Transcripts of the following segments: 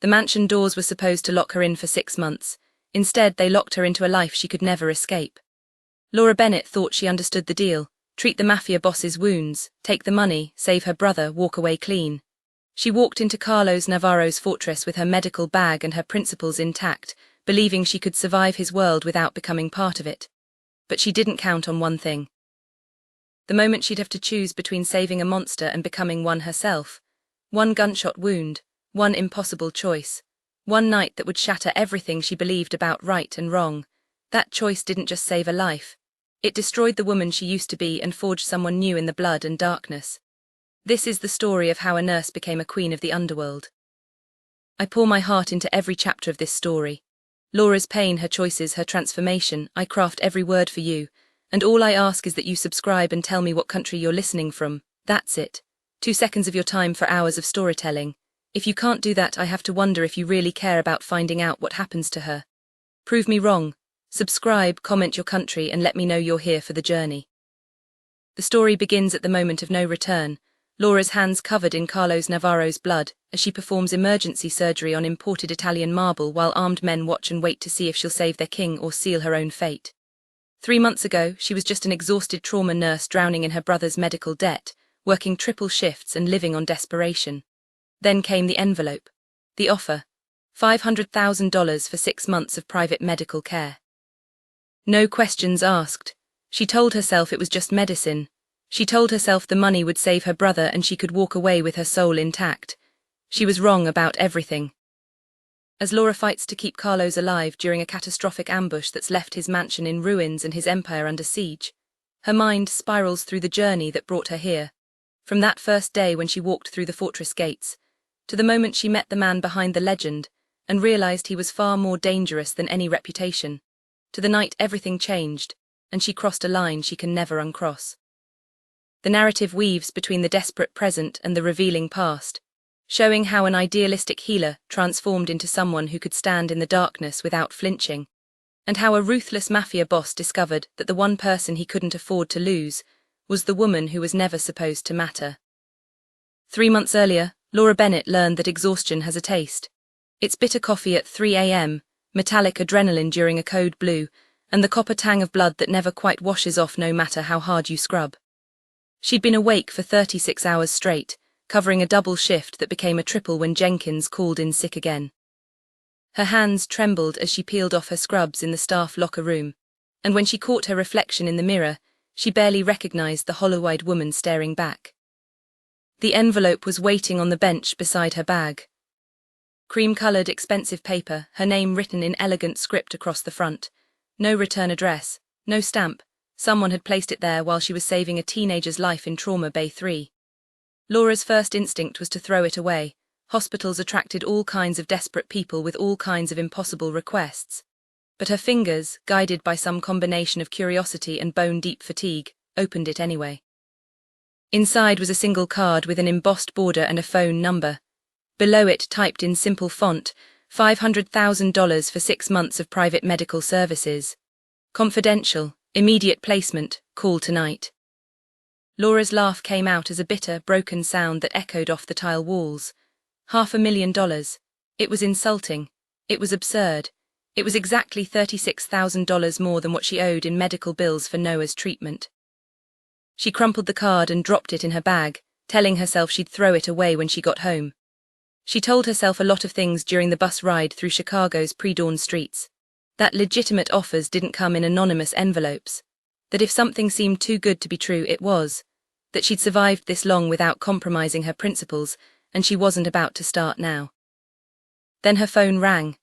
The mansion doors were supposed to lock her in for 6 months. Instead, they locked her into a life she could never escape. Laura Bennett thought she understood the deal: treat the Mafia boss's wounds, take the money, save her brother, walk away clean. She walked into Carlos Navarro's fortress with her medical bag and her principles intact, believing she could survive his world without becoming part of it. But she didn't count on one thing. The moment she'd have to choose between saving a monster and becoming one herself. One gunshot wound, one impossible choice, one night that would shatter everything she believed about right and wrong. That choice didn't just save a life. It destroyed the woman she used to be and forged someone new in the blood and darkness. This is the story of how a nurse became a queen of the underworld. I pour my heart into every chapter of this story. Laura's pain, her choices, her transformation. I craft every word for you, and all I ask is that you subscribe and tell me what country you're listening from. That's it. 2 seconds of your time for hours of storytelling. If you can't do that, I have to wonder if you really care about finding out what happens to her. Prove me wrong. Subscribe, comment your country, and let me know you're here for the journey. The story begins at the moment of no return. Laura's hands covered in Carlos Navarro's blood as she performs emergency surgery on imported Italian marble while armed men watch and wait to see if she'll save their king or seal her own fate. 3 months ago, she was just an exhausted trauma nurse drowning in her brother's medical debt, working triple shifts and living on desperation. Then came the envelope. The offer. $500,000 for 6 months of private medical care. No questions asked. She told herself it was just medicine. She told herself the money would save her brother and she could walk away with her soul intact. She was wrong about everything. As Laura fights to keep Carlos alive during a catastrophic ambush that's left his mansion in ruins and his empire under siege, her mind spirals through the journey that brought her here. From that first day when she walked through the fortress gates, to the moment she met the man behind the legend and realized he was far more dangerous than any reputation, to the night everything changed and she crossed a line she can never uncross. The narrative weaves between the desperate present and the revealing past, showing how an idealistic healer transformed into someone who could stand in the darkness without flinching, and how a ruthless mafia boss discovered that the one person he couldn't afford to lose was the woman who was never supposed to matter. 3 months earlier, Laura Bennett learned that exhaustion has a taste. It's bitter coffee at 3 a.m., metallic adrenaline during a code blue, and the copper tang of blood that never quite washes off no matter how hard you scrub. She'd been awake for 36 hours straight, covering a double shift that became a triple when Jenkins called in sick again. Her hands trembled as she peeled off her scrubs in the staff locker room, and when she caught her reflection in the mirror, she barely recognized the hollow-eyed woman staring back. The envelope was waiting on the bench beside her bag. Cream-colored, expensive paper, her name written in elegant script across the front. No return address, no stamp. Someone had placed it there while she was saving a teenager's life in Trauma Bay 3. Laura's first instinct was to throw it away. Hospitals attracted all kinds of desperate people with all kinds of impossible requests. But her fingers, guided by some combination of curiosity and bone-deep fatigue, opened it anyway. Inside was a single card with an embossed border and a phone number. Below it, typed in simple font, $500,000 for 6 months of private medical services. Confidential, immediate placement, call tonight. Laura's laugh came out as a bitter, broken sound that echoed off the tile walls. $500,000. It was insulting. It was absurd. It was exactly $36,000 more than what she owed in medical bills for Noah's treatment. She crumpled the card and dropped it in her bag, telling herself she'd throw it away when she got home. She told herself a lot of things during the bus ride through Chicago's pre-dawn streets. That legitimate offers didn't come in anonymous envelopes. That if something seemed too good to be true, it was. That she'd survived this long without compromising her principles, and she wasn't about to start now. Then her phone rang.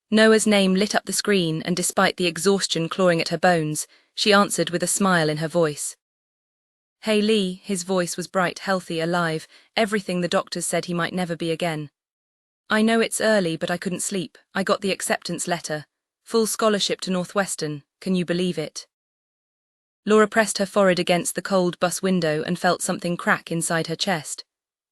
Noah's name lit up the screen, and despite the exhaustion clawing at her bones, she answered with a smile in her voice. "Hey Lee," his voice was bright, healthy, alive, everything the doctors said he might never be again. "I know it's early, but I couldn't sleep. I got the acceptance letter. Full scholarship to Northwestern, can you believe it?" Laura pressed her forehead against the cold bus window and felt something crack inside her chest.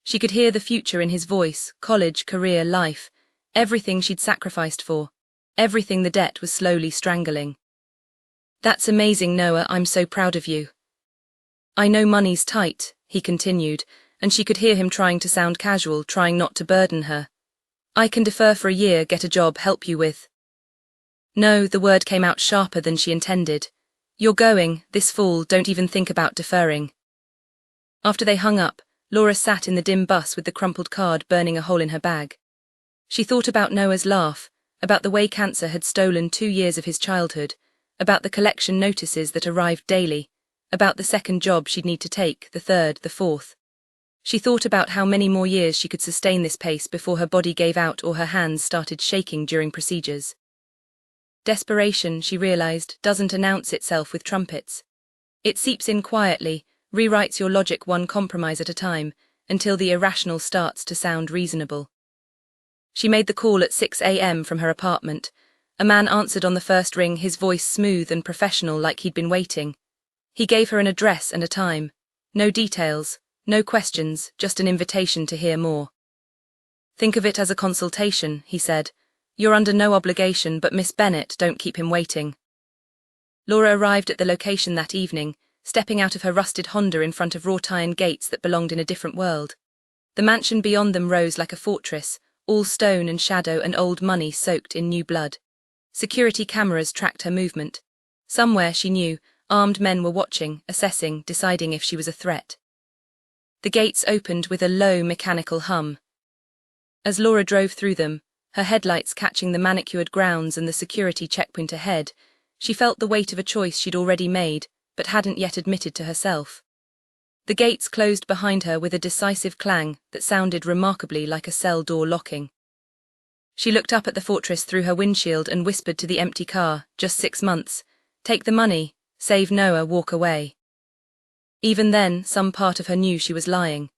She could hear the future in his voice: college, career, life, everything she'd sacrificed for, everything the debt was slowly strangling. "That's amazing, Noah, I'm so proud of you." "I know money's tight," he continued, and she could hear him trying to sound casual, trying not to burden her. I can defer for a year, get a job, help you with. No, the word came out sharper than she intended. You're going, this fall, don't even think about deferring. After they hung up, Laura sat in the dim bus with the crumpled card burning a hole in her bag. She thought about Noah's laugh, about the way cancer had stolen 2 years of his childhood, about the collection notices that arrived daily, about the second job she'd need to take, the third, the fourth. She thought about how many more years she could sustain this pace before her body gave out or her hands started shaking during procedures. Desperation, she realized, doesn't announce itself with trumpets. It seeps in quietly, rewrites your logic one compromise at a time, until the irrational starts to sound reasonable. She made the call at 6 a.m. from her apartment. A man answered on the first ring, his voice smooth and professional like he'd been waiting. He gave her an address and a time. No details, no questions, just an invitation to hear more. Think of it as a consultation, he said. You're under no obligation, but Miss Bennett, don't keep him waiting. Laura arrived at the location that evening, stepping out of her rusted Honda in front of wrought iron gates that belonged in a different world. The mansion beyond them rose like a fortress, all stone and shadow and old money soaked in new blood. Security cameras tracked her movement. Somewhere, she knew, armed men were watching, assessing, deciding if she was a threat. The gates opened with a low, mechanical hum. As Laura drove through them, her headlights catching the manicured grounds and the security checkpoint ahead, she felt the weight of a choice she'd already made, but hadn't yet admitted to herself. The gates closed behind her with a decisive clang that sounded remarkably like a cell door locking. She looked up at the fortress through her windshield and whispered to the empty car, just 6 months, take the money, save Noah, walk away. Even then, some part of her knew she was lying.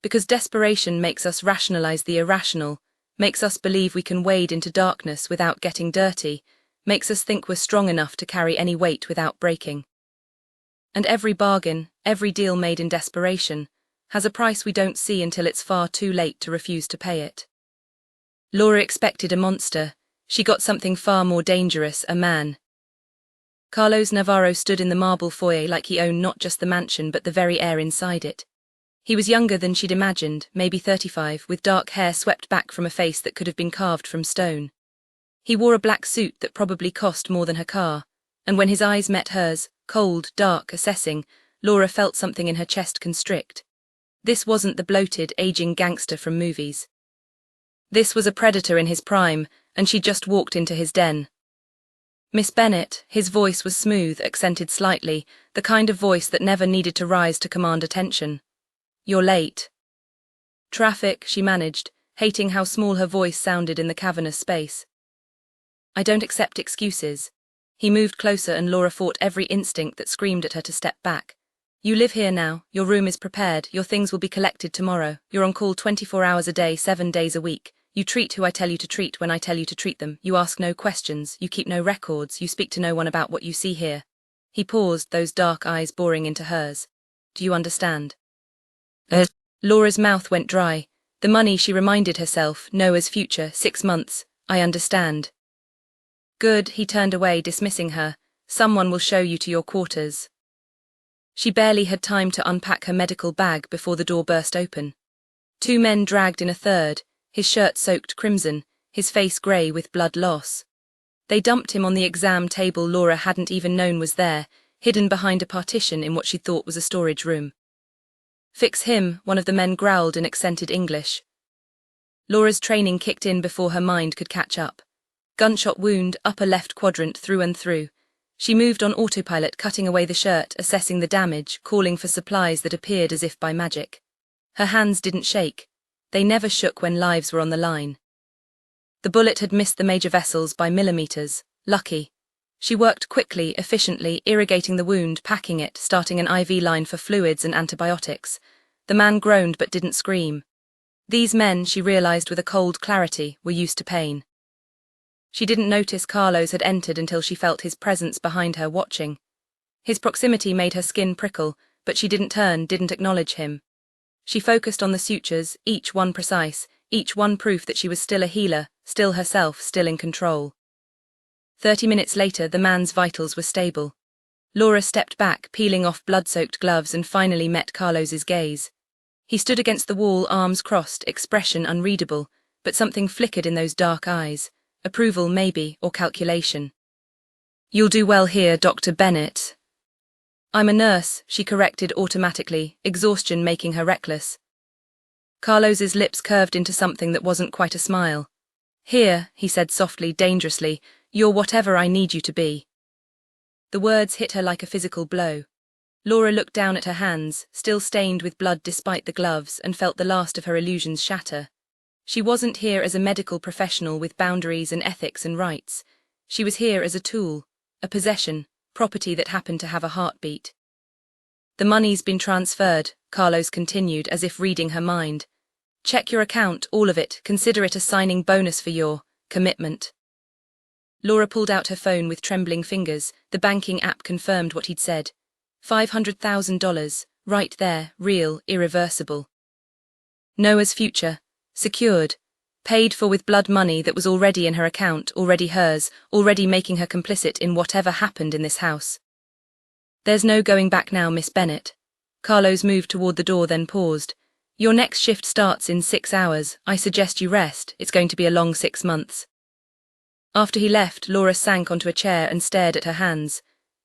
Because desperation makes us rationalize the irrational, makes us believe we can wade into darkness without getting dirty, makes us think we're strong enough to carry any weight without breaking. And every bargain, every deal made in desperation, has a price we don't see until it's far too late to refuse to pay it. Laura expected a monster. She got something far more dangerous, a man. Carlos Navarro stood in the marble foyer like he owned not just the mansion but the very air inside it. He was younger than she'd imagined, maybe 35, with dark hair swept back from a face that could have been carved from stone. He wore a black suit that probably cost more than her car, and when his eyes met hers, cold, dark, assessing, Laura felt something in her chest constrict. This wasn't the bloated, aging gangster from movies. This was a predator in his prime, and she'd just walked into his den. Miss Bennett, his voice was smooth, accented slightly, the kind of voice that never needed to rise to command attention. You're late. Traffic, she managed, hating how small her voice sounded in the cavernous space. I don't accept excuses. He moved closer and Laura fought every instinct that screamed at her to step back. You live here now, your room is prepared, your things will be collected tomorrow, you're on call 24 hours a day, 7 days a week. You treat who I tell you to treat when I tell you to treat them, you ask no questions, you keep no records, you speak to no one about what you see here. He paused, those dark eyes boring into hers. Do you understand? Laura's mouth went dry. The money, she reminded herself, Noah's future, 6 months, I understand. Good, he turned away, dismissing her. Someone will show you to your quarters. She barely had time to unpack her medical bag before the door burst open. 2 men dragged in a third, his shirt soaked crimson, his face grey with blood loss. They dumped him on the exam table Laura hadn't even known was there, hidden behind a partition in what she thought was a storage room. Fix him, one of the men growled in accented English. Laura's training kicked in before her mind could catch up. Gunshot wound, upper left quadrant through and through. She moved on autopilot, cutting away the shirt, assessing the damage, calling for supplies that appeared as if by magic. Her hands didn't shake. They never shook when lives were on the line. The bullet had missed the major vessels by millimeters. Lucky. She worked quickly, efficiently, irrigating the wound, packing it, starting an IV line for fluids and antibiotics. The man groaned but didn't scream. These men, she realized with a cold clarity, were used to pain. She didn't notice Carlos had entered until she felt his presence behind her, watching. His proximity made her skin prickle, but she didn't turn, didn't acknowledge him. She focused on the sutures, each one precise, each one proof that she was still a healer, still herself, still in control. 30 minutes later, the man's vitals were stable. Laura stepped back, peeling off blood-soaked gloves, and finally met Carlos's gaze. He stood against the wall, arms crossed, expression unreadable, but something flickered in those dark eyes. Approval maybe, or calculation. "You'll do well here, Dr. Bennett." "I'm a nurse," she corrected automatically, exhaustion making her reckless. Carlos's lips curved into something that wasn't quite a smile. "Here," he said softly, dangerously, "you're whatever I need you to be." The words hit her like a physical blow. Laura looked down at her hands, still stained with blood despite the gloves, and felt the last of her illusions shatter. She wasn't here as a medical professional with boundaries and ethics and rights. She was here as a tool, a possession, property that happened to have a heartbeat. "The money's been transferred," Carlos continued, as if reading her mind. "Check your account, all of it, consider it a signing bonus for your commitment." Laura pulled out her phone with trembling fingers. The banking app confirmed what he'd said. $500,000, right there, real, irreversible. Noah's future, secured, paid for with blood money that was already in her account, already hers, already making her complicit in whatever happened in this house. "There's no going back now, Miss Bennett." Carlos moved toward the door, then paused. "Your next shift starts in 6 hours. I suggest you rest. It's going to be a long 6 months. After he left, Laura sank onto a chair and stared at her hands.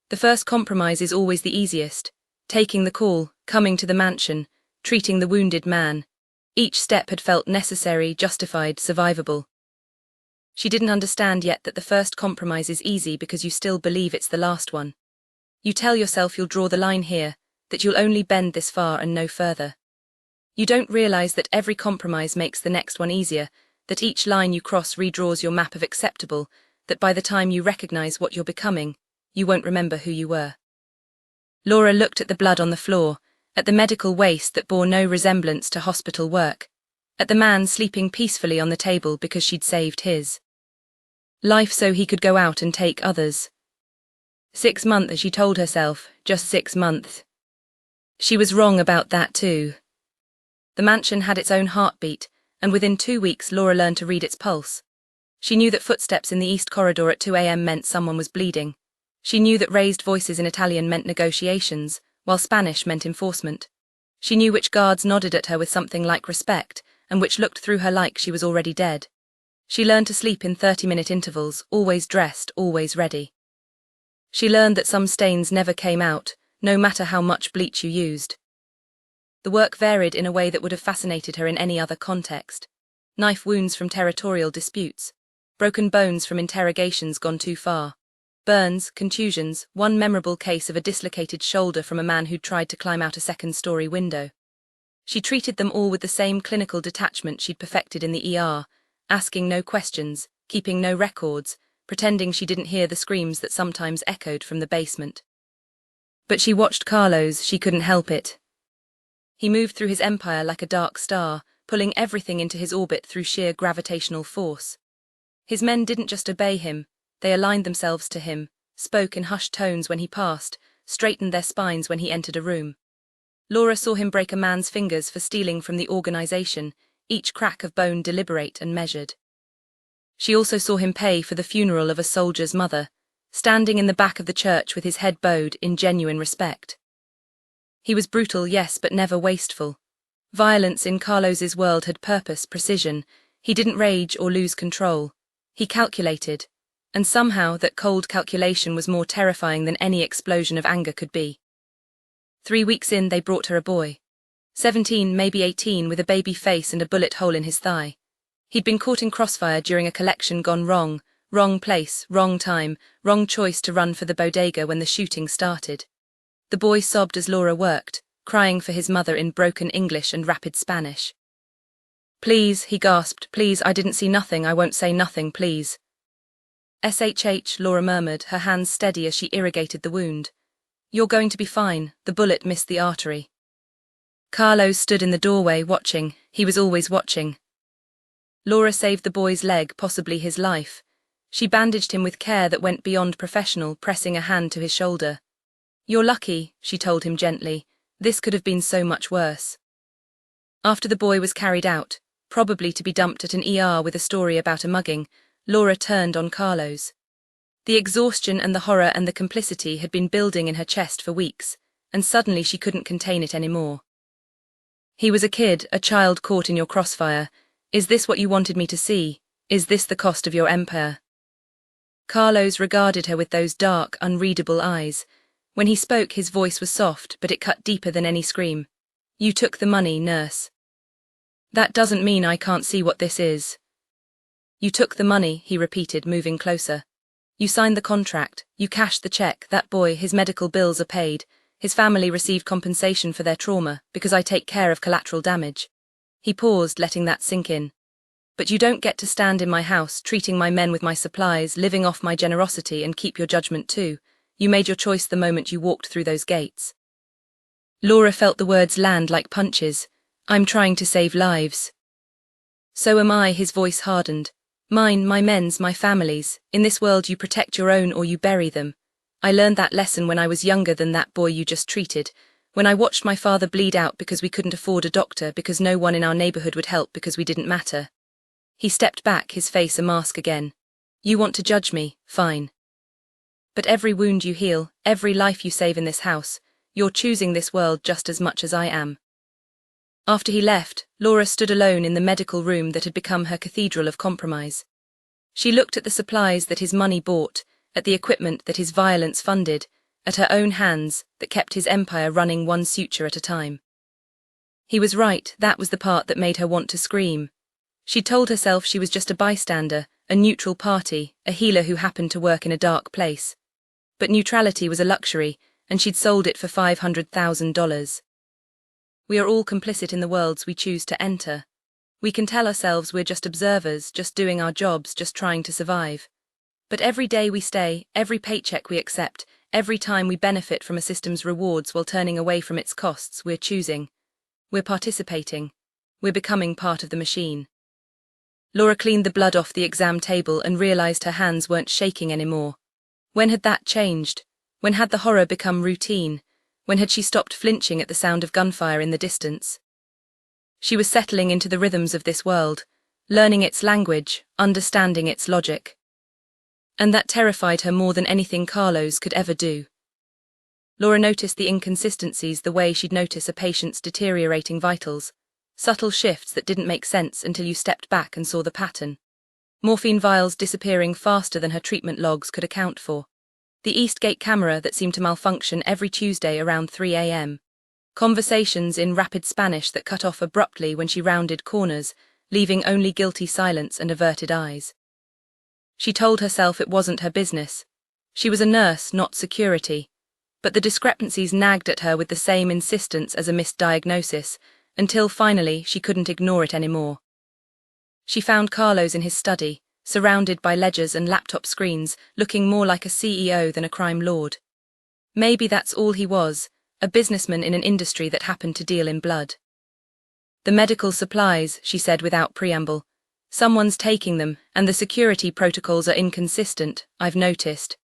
The first compromise is always the easiest. Taking the call, coming to the mansion, treating the wounded man. Each step had felt necessary, justified, survivable. She didn't understand yet that the first compromise is easy because you still believe it's the last one. You tell yourself you'll draw the line here, that you'll only bend this far and no further. You don't realize that every compromise makes the next one easier, that each line you cross redraws your map of acceptable, that by the time you recognize what you're becoming, you won't remember who you were. Laura looked at the blood on the floor, at the medical waste that bore no resemblance to hospital work, at the man sleeping peacefully on the table because she'd saved his life so he could go out and take others. 6 months, she told herself, just 6 months. She was wrong about that too. The mansion had its own heartbeat, and within 2 weeks Laura learned to read its pulse. She knew that footsteps in the east corridor at 2 a.m. meant someone was bleeding. She knew that raised voices in Italian meant negotiations, while Spanish meant enforcement. She knew which guards nodded at her with something like respect, and which looked through her like she was already dead. She learned to sleep in 30-minute intervals, always dressed, always ready. She learned that some stains never came out, no matter how much bleach you used. The work varied in a way that would have fascinated her in any other context. Knife wounds from territorial disputes, broken bones from interrogations gone too far, burns, contusions, one memorable case of a dislocated shoulder from a man who'd tried to climb out a second-story window. She treated them all with the same clinical detachment she'd perfected in the ER, asking no questions, keeping no records, pretending she didn't hear the screams that sometimes echoed from the basement. But she watched Carlos, she couldn't help it. He moved through his empire like a dark star, pulling everything into his orbit through sheer gravitational force. His men didn't just obey him, they aligned themselves to him, spoke in hushed tones when he passed, straightened their spines when he entered a room. Laura saw him break a man's fingers for stealing from the organization, each crack of bone deliberate and measured. She also saw him pay for the funeral of a soldier's mother, standing in the back of the church with his head bowed in genuine respect. He was brutal, yes, but never wasteful. Violence in Carlos's world had purpose, precision. He didn't rage or lose control. He calculated, and somehow that cold calculation was more terrifying than any explosion of anger could be. 3 weeks in, they brought her a boy. 17, maybe 18, with a baby face and a bullet hole in his thigh. He'd been caught in crossfire during a collection gone wrong, wrong place, wrong time, wrong choice to run for the bodega when the shooting started. The boy sobbed as Laura worked, crying for his mother in broken English and rapid Spanish. "Please," he gasped, "please, I didn't see nothing, I won't say nothing, please." "SHH," Laura murmured, her hands steady as she irrigated the wound. "You're going to be fine," the bullet missed the artery. Carlos stood in the doorway, watching. He was always watching. Laura saved the boy's leg, possibly his life. She bandaged him with care that went beyond professional, pressing a hand to his shoulder. "You're lucky," she told him gently. "This could have been so much worse." After the boy was carried out, probably to be dumped at an ER with a story about a mugging, Laura turned on Carlos. The exhaustion and the horror and the complicity had been building in her chest for weeks, and suddenly she couldn't contain it anymore. He was a kid, a child caught in your crossfire. Is this what you wanted me to see? Is this the cost of your empire? Carlos regarded her with those dark, unreadable eyes. When he spoke, his voice was soft, but it cut deeper than any scream. You took the money, nurse. That doesn't mean I can't see what this is. You took the money, he repeated, moving closer. You signed the contract, you cashed the check, that boy, his medical bills are paid, his family received compensation for their trauma, because I take care of collateral damage. He paused, letting that sink in. But you don't get to stand in my house, treating my men with my supplies, living off my generosity, and keep your judgment too. You made your choice the moment you walked through those gates. Laura felt the words land like punches. I'm trying to save lives. So am I, his voice hardened. Mine, my men's, my family's. In this world you protect your own or you bury them. I learned that lesson when I was younger than that boy you just treated, when I watched my father bleed out because we couldn't afford a doctor, because no one in our neighborhood would help, because we didn't matter. He stepped back, his face a mask again. You want to judge me, fine. But every wound you heal, every life you save in this house, you're choosing this world just as much as I am. After he left, Laura stood alone in the medical room that had become her cathedral of compromise. She looked at the supplies that his money bought, at the equipment that his violence funded, at her own hands that kept his empire running one suture at a time. He was right, that was the part that made her want to scream. She told herself she was just a bystander, a neutral party, a healer who happened to work in a dark place. But neutrality was a luxury, and she'd sold it for $500,000. We are all complicit in the worlds we choose to enter. We can tell ourselves we're just observers, just doing our jobs, just trying to survive. But every day we stay, every paycheck we accept, every time we benefit from a system's rewards while turning away from its costs, we're choosing. We're participating. We're becoming part of the machine. Laura cleaned the blood off the exam table and realized her hands weren't shaking anymore. When had that changed? When had the horror become routine? When had she stopped flinching at the sound of gunfire in the distance? She was settling into the rhythms of this world, learning its language, understanding its logic. And that terrified her more than anything Carlos could ever do. Laura noticed the inconsistencies the way she'd notice a patient's deteriorating vitals, subtle shifts that didn't make sense until you stepped back and saw the pattern. Morphine vials disappearing faster than her treatment logs could account for. The Eastgate camera that seemed to malfunction every Tuesday around 3 a.m. Conversations in rapid Spanish that cut off abruptly when she rounded corners, leaving only guilty silence and averted eyes. She told herself it wasn't her business. She was a nurse, not security. But the discrepancies nagged at her with the same insistence as a misdiagnosis, until finally she couldn't ignore it anymore. She found Carlos in his study, surrounded by ledgers and laptop screens, looking more like a CEO than a crime lord. Maybe that's all he was, a businessman in an industry that happened to deal in blood. The medical supplies, she said without preamble. Someone's taking them, and the security protocols are inconsistent, I've noticed.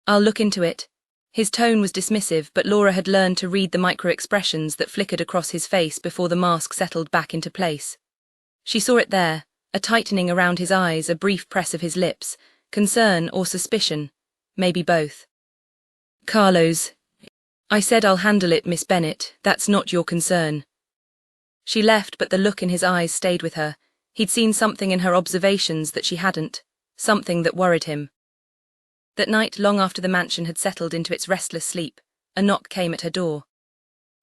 I'll look into it. His tone was dismissive, but Laura had learned to read the micro-expressions that flickered across his face before the mask settled back into place. She saw it there, a tightening around his eyes, a brief press of his lips, concern or suspicion, maybe both. Carlos, I said I'll handle it, Miss Bennett, that's not your concern. She left, but the look in his eyes stayed with her. He'd seen something in her observations that she hadn't, something that worried him. That night, long after the mansion had settled into its restless sleep, a knock came at her door.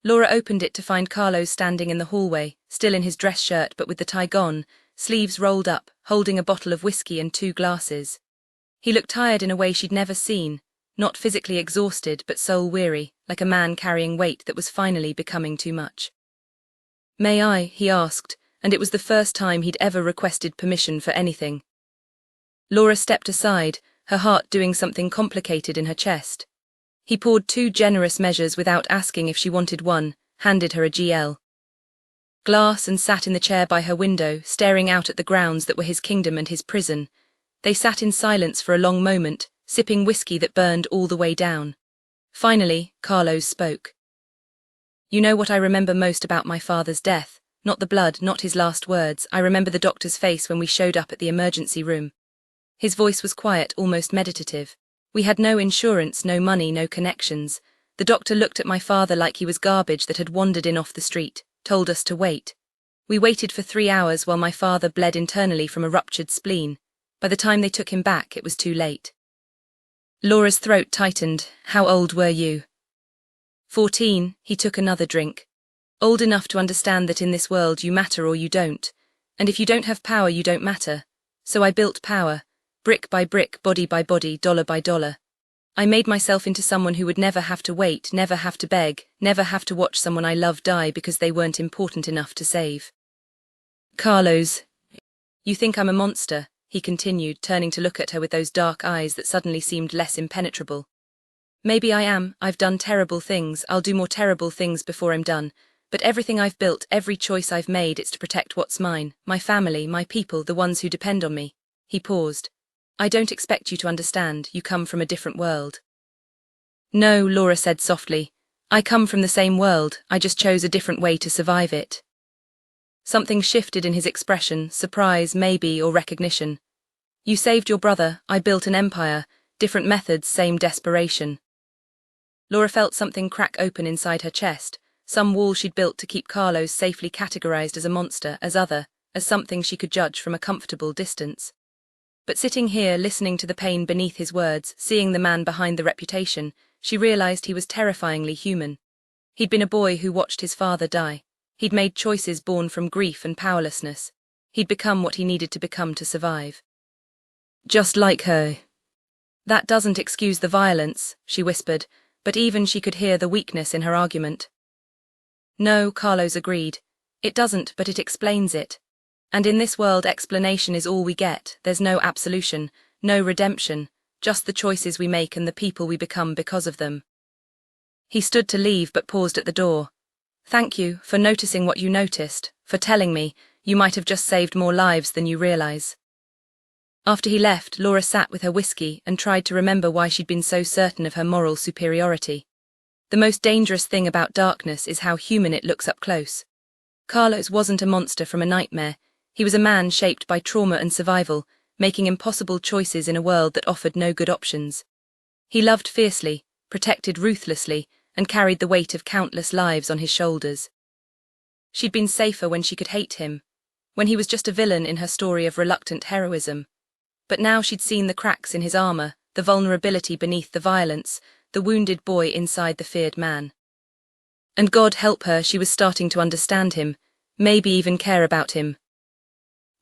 Laura opened it to find Carlos standing in the hallway, still in his dress shirt but with the tie gone, sleeves rolled up, holding a bottle of whiskey and 2 glasses. He looked tired in a way she'd never seen, not physically exhausted but soul-weary, like a man carrying weight that was finally becoming too much. May I, he asked, and it was the first time he'd ever requested permission for anything. Laura stepped aside, her heart doing something complicated in her chest. He poured 2 generous measures without asking if she wanted one, handed her a GL glass and sat in the chair by her window, staring out at the grounds that were his kingdom and his prison. They sat in silence for a long moment, sipping whiskey that burned all the way down. Finally, Carlos spoke. You know what I remember most about my father's death? Not the blood, not his last words. I remember the doctor's face when we showed up at the emergency room. His voice was quiet, almost meditative. We had no insurance, no money, no connections. The doctor looked at my father like he was garbage that had wandered in off the street, told us to wait. We waited for 3 hours while my father bled internally from a ruptured spleen. By the time they took him back, it was too late. Laura's throat tightened. How old were you? 14, he took another drink. Old enough to understand that in this world you matter or you don't. And if you don't have power, you don't matter. So I built power, brick by brick, body by body, dollar by dollar. I made myself into someone who would never have to wait, never have to beg, never have to watch someone I love die because they weren't important enough to save. Carlos, you think I'm a monster, he continued, turning to look at her with those dark eyes that suddenly seemed less impenetrable. Maybe I am. I've done terrible things. I'll do more terrible things before I'm done. But everything I've built, every choice I've made, it's to protect what's mine, my family, my people, the ones who depend on me. He paused. I don't expect you to understand. You come from a different world. No, Laura said softly. I come from the same world. I just chose a different way to survive it. Something shifted in his expression, surprise, maybe, or recognition. You saved your brother. I built an empire. Different methods, same desperation. Laura felt something crack open inside her chest, some wall she'd built to keep Carlos safely categorized as a monster, as other, as something she could judge from a comfortable distance. But sitting here, listening to the pain beneath his words, seeing the man behind the reputation, she realized he was terrifyingly human. He'd been a boy who watched his father die. He'd made choices born from grief and powerlessness. He'd become what he needed to become to survive. Just like her. That doesn't excuse the violence, she whispered, but even she could hear the weakness in her argument. No, Carlos agreed. It doesn't, but it explains it. And in this world, explanation is all we get. There's no absolution, no redemption, just the choices we make and the people we become because of them. He stood to leave but paused at the door. Thank you for noticing what you noticed, for telling me. You might have just saved more lives than you realize. After he left, Laura sat with her whiskey and tried to remember why she'd been so certain of her moral superiority. The most dangerous thing about darkness is how human it looks up close. Carlos wasn't a monster from a nightmare. He was a man shaped by trauma and survival, making impossible choices in a world that offered no good options. He loved fiercely, protected ruthlessly, and carried the weight of countless lives on his shoulders. She'd been safer when she could hate him, when he was just a villain in her story of reluctant heroism. But now she'd seen the cracks in his armor, the vulnerability beneath the violence, the wounded boy inside the feared man. And God help her, she was starting to understand him, maybe even care about him.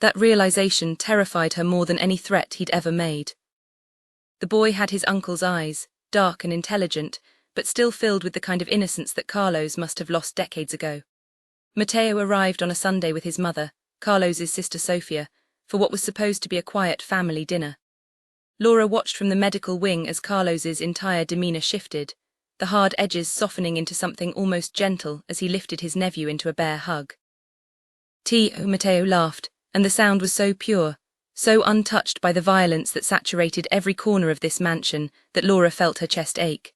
That realization terrified her more than any threat he'd ever made. The boy had his uncle's eyes, dark and intelligent, but still filled with the kind of innocence that Carlos must have lost decades ago. Mateo arrived on a Sunday with his mother, Carlos's sister Sofia, for what was supposed to be a quiet family dinner. Laura watched from the medical wing as Carlos's entire demeanor shifted, the hard edges softening into something almost gentle as he lifted his nephew into a bear hug. Tio, Mateo laughed, and the sound was so pure, so untouched by the violence that saturated every corner of this mansion, that Laura felt her chest ache.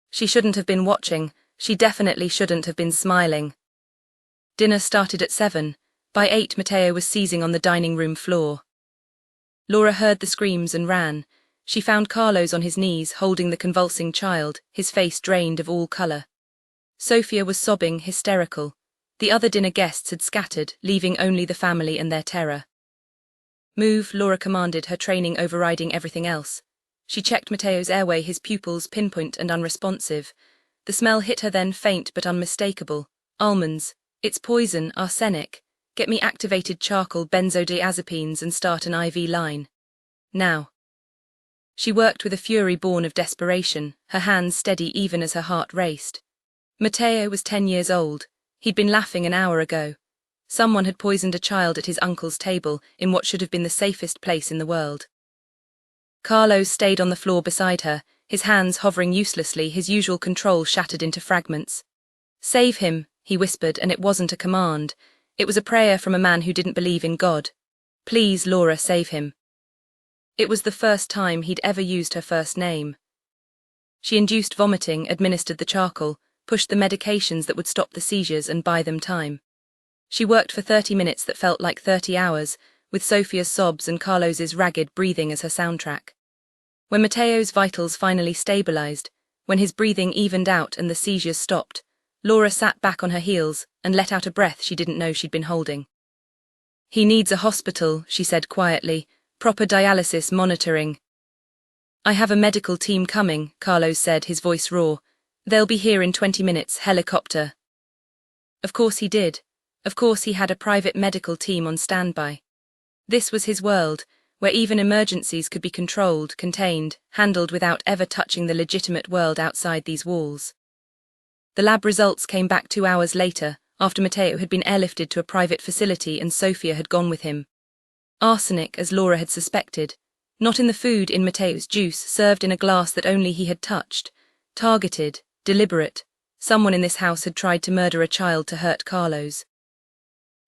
She shouldn't have been watching, she definitely shouldn't have been smiling. Dinner started at 7. By 8, Mateo was seizing on the dining room floor. Laura heard the screams and ran. She found Carlos on his knees, holding the convulsing child, his face drained of all color. Sofia was sobbing, hysterical. The other dinner guests had scattered, leaving only the family and their terror. Move, Laura commanded, her training overriding everything else. She checked Mateo's airway, his pupils pinpoint and unresponsive. The smell hit her then, faint but unmistakable. Almonds. It's poison, arsenic. Get me activated charcoal, benzodiazepines, and start an IV line. Now. She worked with a fury born of desperation, her hands steady even as her heart raced. Mateo was 10 years old. He'd been laughing an hour ago. Someone had poisoned a child at his uncle's table, in what should have been the safest place in the world. Carlos stayed on the floor beside her, his hands hovering uselessly, his usual control shattered into fragments. Save him, he whispered, and it wasn't a command. It was a prayer from a man who didn't believe in God. Please, Laura, save him. It was the first time he'd ever used her first name. She induced vomiting, administered the charcoal, pushed the medications that would stop the seizures and buy them time. She worked for 30 minutes that felt like 30 hours, with Sofia's sobs and Carlos's ragged breathing as her soundtrack. When Mateo's vitals finally stabilized, when his breathing evened out and the seizures stopped, Laura sat back on her heels and let out a breath she didn't know she'd been holding. "He needs a hospital," she said quietly, "proper dialysis monitoring." "I have a medical team coming," Carlos said, his voice raw. "They'll be here in 20 minutes, helicopter." Of course he did. Of course he had a private medical team on standby. This was his world, where even emergencies could be controlled, contained, handled without ever touching the legitimate world outside these walls. The lab results came back 2 hours later, after Mateo had been airlifted to a private facility and Sofia had gone with him. Arsenic, as Laura had suspected. Not in the food, in Mateo's juice, served in a glass that only he had touched. Targeted, deliberate. Someone in this house had tried to murder a child to hurt Carlos.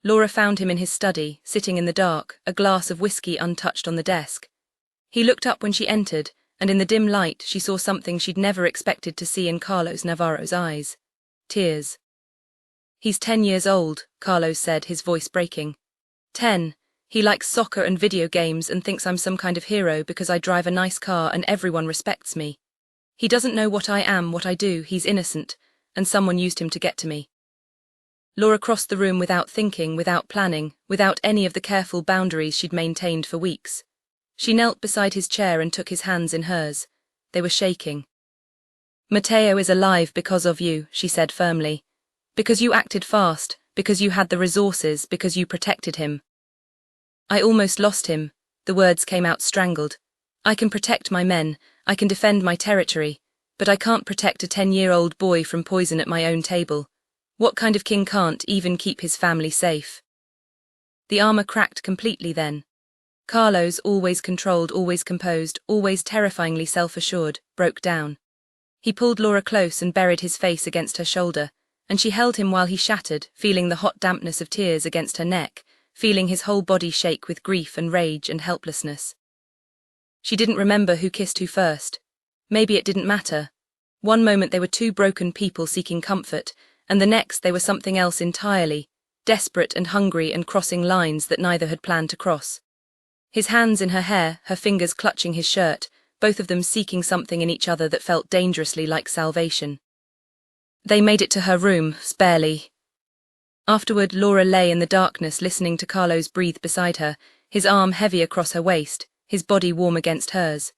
Laura found him in his study, sitting in the dark, a glass of whiskey untouched on the desk. He looked up when she entered, and in the dim light she saw something she'd never expected to see in Carlos Navarro's eyes. Tears. "He's 10 years old," Carlos said, his voice breaking. 10. He likes soccer and video games and thinks I'm some kind of hero because I drive a nice car and everyone respects me. He doesn't know what I am, what I do, he's innocent, and someone used him to get to me." Laura crossed the room without thinking, without planning, without any of the careful boundaries she'd maintained for weeks. She knelt beside his chair and took his hands in hers. They were shaking. "Mateo is alive because of you," she said firmly. "Because you acted fast, because you had the resources, because you protected him." "I almost lost him," the words came out strangled. "I can protect my men, I can defend my territory, but I can't protect a 10-year-old boy from poison at my own table. What kind of king can't even keep his family safe?" The armor cracked completely then. Carlos, always controlled, always composed, always terrifyingly self-assured, broke down. He pulled Laura close and buried his face against her shoulder, and she held him while he shattered, feeling the hot dampness of tears against her neck, feeling his whole body shake with grief and rage and helplessness. She didn't remember who kissed who first. Maybe it didn't matter. One moment they were two broken people seeking comfort, and the next they were something else entirely, desperate and hungry and crossing lines that neither had planned to cross. His hands in her hair, her fingers clutching his shirt, both of them seeking something in each other that felt dangerously like salvation. They made it to her room, barely. Afterward, Laura lay in the darkness listening to Carlos breathe beside her, his arm heavy across her waist, his body warm against hers.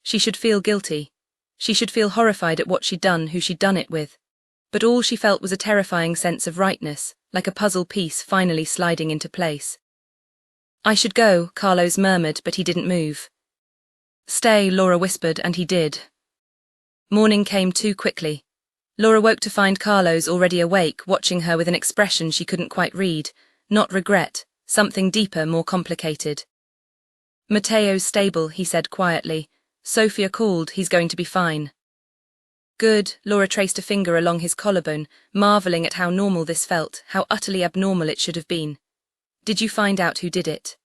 She should feel guilty. She should feel horrified at what she'd done, who she'd done it with. But all she felt was a terrifying sense of rightness, like a puzzle piece finally sliding into place. "I should go," Carlos murmured, but he didn't move. "Stay," Laura whispered, and he did. Morning came too quickly. Laura woke to find Carlos already awake, watching her with an expression she couldn't quite read. Not regret, something deeper, more complicated. "Mateo's stable," he said quietly. "Sofia called, he's going to be fine." "Good," Laura traced a finger along his collarbone, marveling at how normal this felt, how utterly abnormal it should have been. "Did you find out who did it?"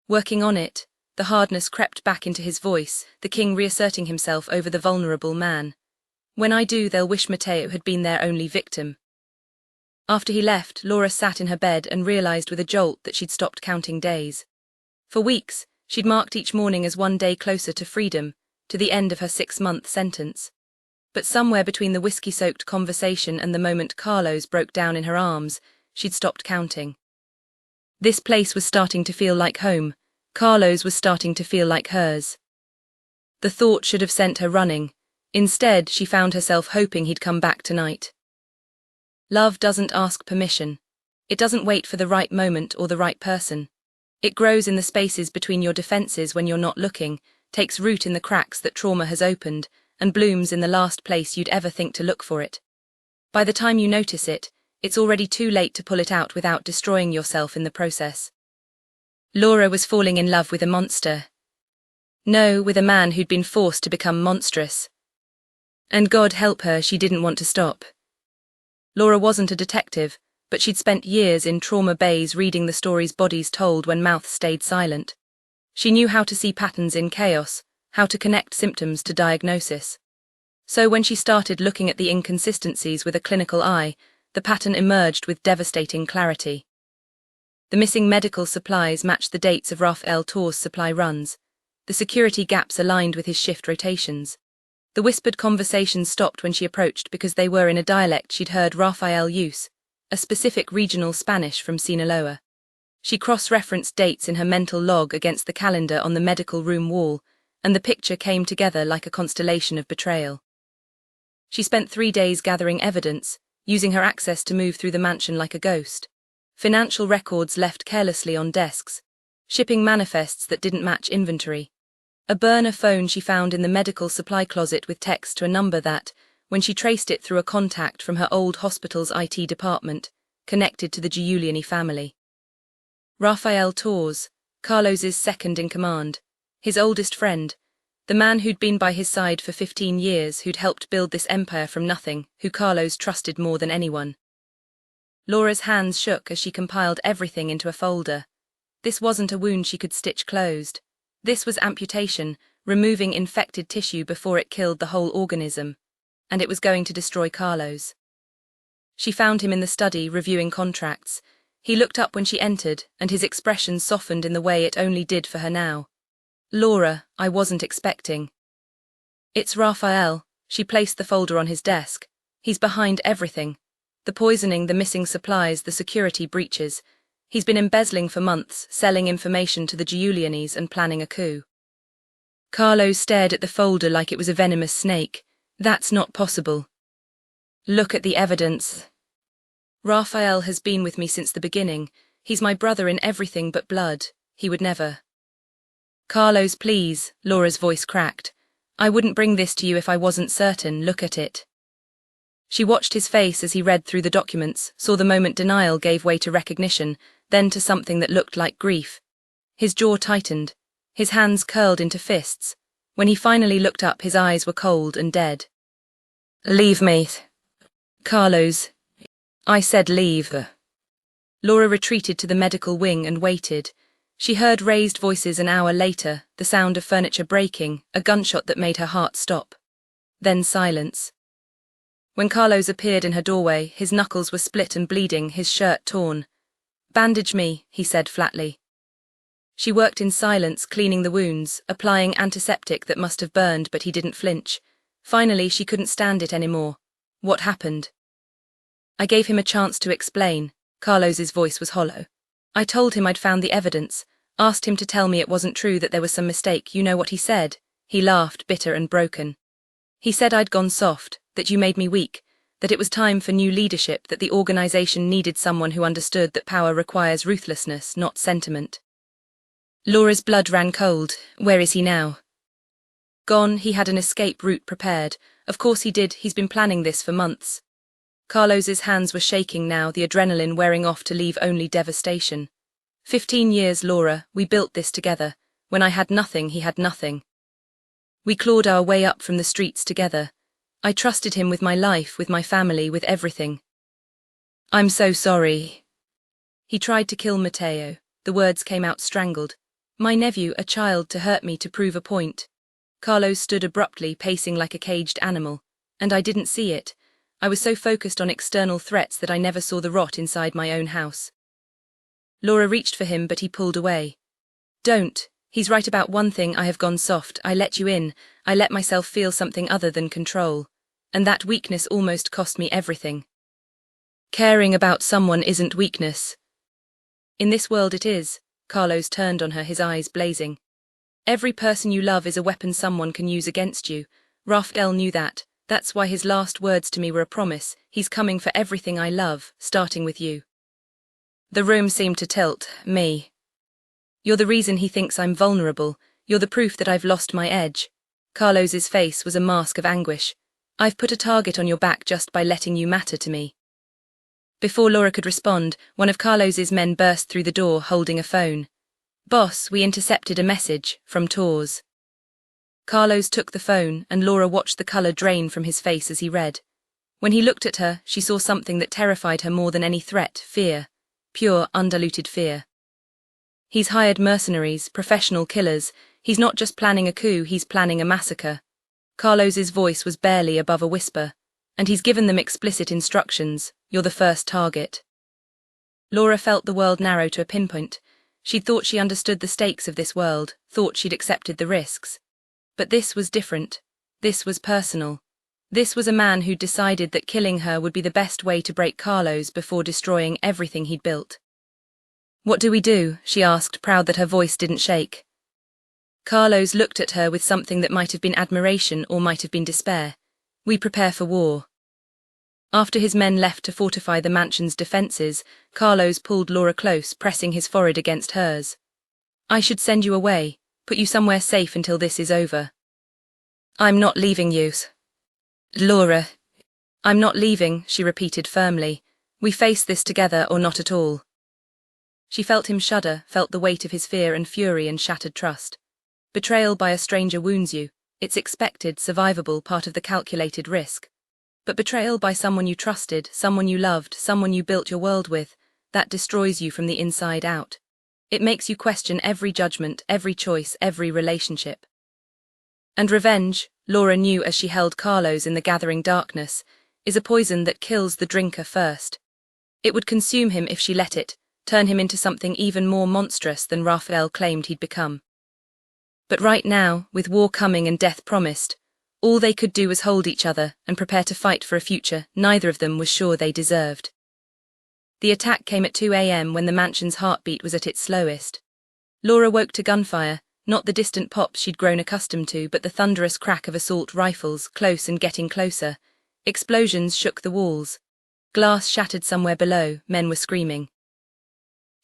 "Working on it." The hardness crept back into his voice, the king reasserting himself over the vulnerable man. "When I do, they'll wish Mateo had been their only victim." After he left, Laura sat in her bed and realized with a jolt that she'd stopped counting days. For weeks, she'd marked each morning as one day closer to freedom, to the end of her 6-month sentence. But somewhere between the whiskey-soaked conversation and the moment Carlos broke down in her arms, she'd stopped counting. This place was starting to feel like home. Carlos was starting to feel like hers. The thought should have sent her running. Instead, she found herself hoping he'd come back tonight. Love doesn't ask permission. It doesn't wait for the right moment or the right person. It grows in the spaces between your defenses when you're not looking, takes root in the cracks that trauma has opened, and blooms in the last place you'd ever think to look for it. By the time you notice it, it's already too late to pull it out without destroying yourself in the process. Laura was falling in love with a monster. No, with a man who'd been forced to become monstrous. And God help her, she didn't want to stop. Laura wasn't a detective, but she'd spent years in trauma bays reading the stories bodies told when mouths stayed silent. She knew how to see patterns in chaos, how to connect symptoms to diagnosis. So when she started looking at the inconsistencies with a clinical eye, the pattern emerged with devastating clarity. The missing medical supplies matched the dates of Raf El Tor's supply runs. The security gaps aligned with his shift rotations. The whispered conversations stopped when she approached because they were in a dialect she'd heard Rafael use, a specific regional Spanish from Sinaloa. She cross-referenced dates in her mental log against the calendar on the medical room wall, and the picture came together like a constellation of betrayal. She spent 3 days gathering evidence, using her access to move through the mansion like a ghost. Financial records left carelessly on desks, shipping manifests that didn't match inventory. A burner phone she found in the medical supply closet with text to a number that, when she traced it through a contact from her old hospital's IT department, connected to the Giuliani family. Rafael Torres, Carlos's second-in-command, his oldest friend, the man who'd been by his side for 15 years, who'd helped build this empire from nothing, who Carlos trusted more than anyone. Laura's hands shook as she compiled everything into a folder. This wasn't a wound she could stitch closed. This was amputation, removing infected tissue before it killed the whole organism, and it was going to destroy Carlos. She found him in the study, reviewing contracts. He looked up when she entered, and his expression softened in the way it only did for her now. "Laura, I wasn't expecting." "It's Rafael." She placed the folder on his desk. "He's behind everything. The poisoning, the missing supplies, the security breaches. He's been embezzling for months, selling information to the Giulianis and planning a coup." Carlos stared at the folder like it was a venomous snake. "That's not possible." "Look at the evidence. Rafael has been with me since the beginning. He's my brother in everything but blood. He would never." "Carlos, please," Laura's voice cracked. "I wouldn't bring this to you if I wasn't certain. Look at it." She watched his face as he read through the documents, saw the moment denial gave way to recognition, then to something that looked like grief. His jaw tightened, his hands curled into fists. When he finally looked up, his eyes were cold and dead. "Leave me. Carlos. I said leave." Laura retreated to the medical wing and waited. She heard raised voices an hour later, the sound of furniture breaking, a gunshot that made her heart stop. Then silence. When Carlos appeared in her doorway, his knuckles were split and bleeding, his shirt torn. "Bandage me," he said flatly. She worked in silence, cleaning the wounds, applying antiseptic that must have burned, but he didn't flinch. Finally, she couldn't stand it anymore. "What happened?" "I gave him a chance to explain." Carlos's voice was hollow. "I told him I'd found the evidence, asked him to tell me it wasn't true, that there was some mistake. You know what he said?" He laughed, bitter and broken. "He said I'd gone soft, that you made me weak, that it was time for new leadership, that the organization needed someone who understood that power requires ruthlessness, not sentiment." Laura's blood ran cold. "Where is he now?" "Gone. He had an escape route prepared. Of course he did. He's been planning this for months." Carlos's hands were shaking now, the adrenaline wearing off to leave only devastation. 15 years, Laura, we built this together. When I had nothing, he had nothing. We clawed our way up from the streets together. I trusted him with my life, with my family, with everything. "I'm so sorry." "He tried to kill Mateo." The words came out strangled. "My nephew, a child, to hurt me, to prove a point." Carlos stood abruptly, pacing like a caged animal. "And I didn't see it. I was so focused on external threats that I never saw the rot inside my own house." Laura reached for him, but he pulled away. "Don't. He's right about one thing. I have gone soft. I let you in. I let myself feel something other than control. And that weakness almost cost me everything." "Caring about someone isn't weakness." "In this world it is." Carlos turned on her, his eyes blazing. "Every person you love is a weapon someone can use against you. Rafael knew that. That's why his last words to me were a promise. He's coming for everything I love, starting with you." The room seemed to tilt. "Me. You're the reason he thinks I'm vulnerable. You're the proof that I've lost my edge." Carlos's face was a mask of anguish. "I've put a target on your back just by letting you matter to me." Before Laura could respond, one of Carlos's men burst through the door holding a phone. "Boss, we intercepted a message from Torres." Carlos took the phone, and Laura watched the color drain from his face as he read. When he looked at her, she saw something that terrified her more than any threat: fear. Pure, undiluted fear. "He's hired mercenaries, professional killers. He's not just planning a coup, he's planning a massacre." Carlos's voice was barely above a whisper. "And he's given them explicit instructions. You're the first target." Laura felt the world narrow to a pinpoint. She'd thought she understood the stakes of this world, thought she'd accepted the risks. But this was different. This was personal. This was a man who'd decided that killing her would be the best way to break Carlos before destroying everything he'd built. "What do we do?" she asked, proud that her voice didn't shake. Carlos looked at her with something that might have been admiration or might have been despair. "We prepare for war." After his men left to fortify the mansion's defenses, Carlos pulled Laura close, pressing his forehead against hers. "I should send you away, put you somewhere safe until this is over." "I'm not leaving you." "Laura." "I'm not leaving," she repeated firmly. "We face this together or not at all." She felt him shudder, felt the weight of his fear and fury and shattered trust. Betrayal by a stranger wounds you. It's expected, survivable, part of the calculated risk. But betrayal by someone you trusted, someone you loved, someone you built your world with, that destroys you from the inside out. It makes you question every judgment, every choice, every relationship. And revenge, Laura knew as she held Carlos in the gathering darkness, is a poison that kills the drinker first. It would consume him if she let it, turn him into something even more monstrous than Raphael claimed he'd become. But right now, with war coming and death promised, all they could do was hold each other and prepare to fight for a future neither of them was sure they deserved. The attack came at 2 a.m. when the mansion's heartbeat was at its slowest. Laura woke to gunfire, not the distant pops she'd grown accustomed to, but the thunderous crack of assault rifles, close and getting closer. Explosions shook the walls. Glass shattered somewhere below, men were screaming.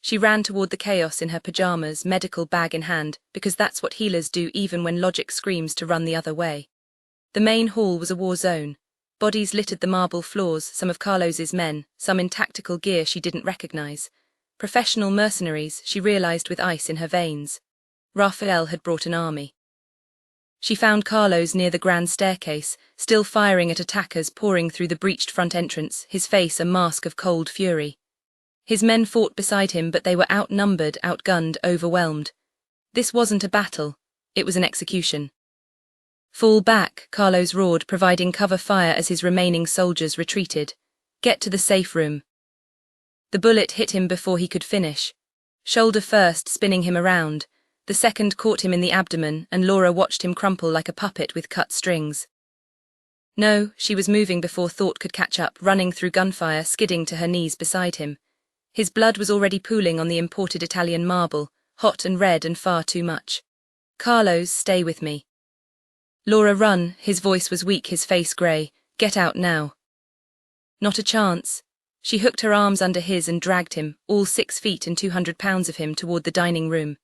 She ran toward the chaos in her pajamas, medical bag in hand, because that's what healers do even when logic screams to run the other way. The main hall was a war zone. Bodies littered the marble floors, some of Carlos's men, some in tactical gear she didn't recognize. Professional mercenaries, she realized with ice in her veins. Raphael had brought an army. She found Carlos near the grand staircase, still firing at attackers pouring through the breached front entrance, his face a mask of cold fury. His men fought beside him, but they were outnumbered, outgunned, overwhelmed. This wasn't a battle, it was an execution. "Fall back," Carlos roared, providing cover fire as his remaining soldiers retreated. "Get to the safe room." The bullet hit him before he could finish. Shoulder first, spinning him around. The second caught him in the abdomen, and Laura watched him crumple like a puppet with cut strings. No, she was moving before thought could catch up, running through gunfire, skidding to her knees beside him. His blood was already pooling on the imported Italian marble, hot and red and far too much. "Carlos, stay with me." "Laura, run," his voice was weak, his face grey. "Get out now." Not a chance. She hooked her arms under his and dragged him, all 6 feet and 200 pounds of him, toward the dining room.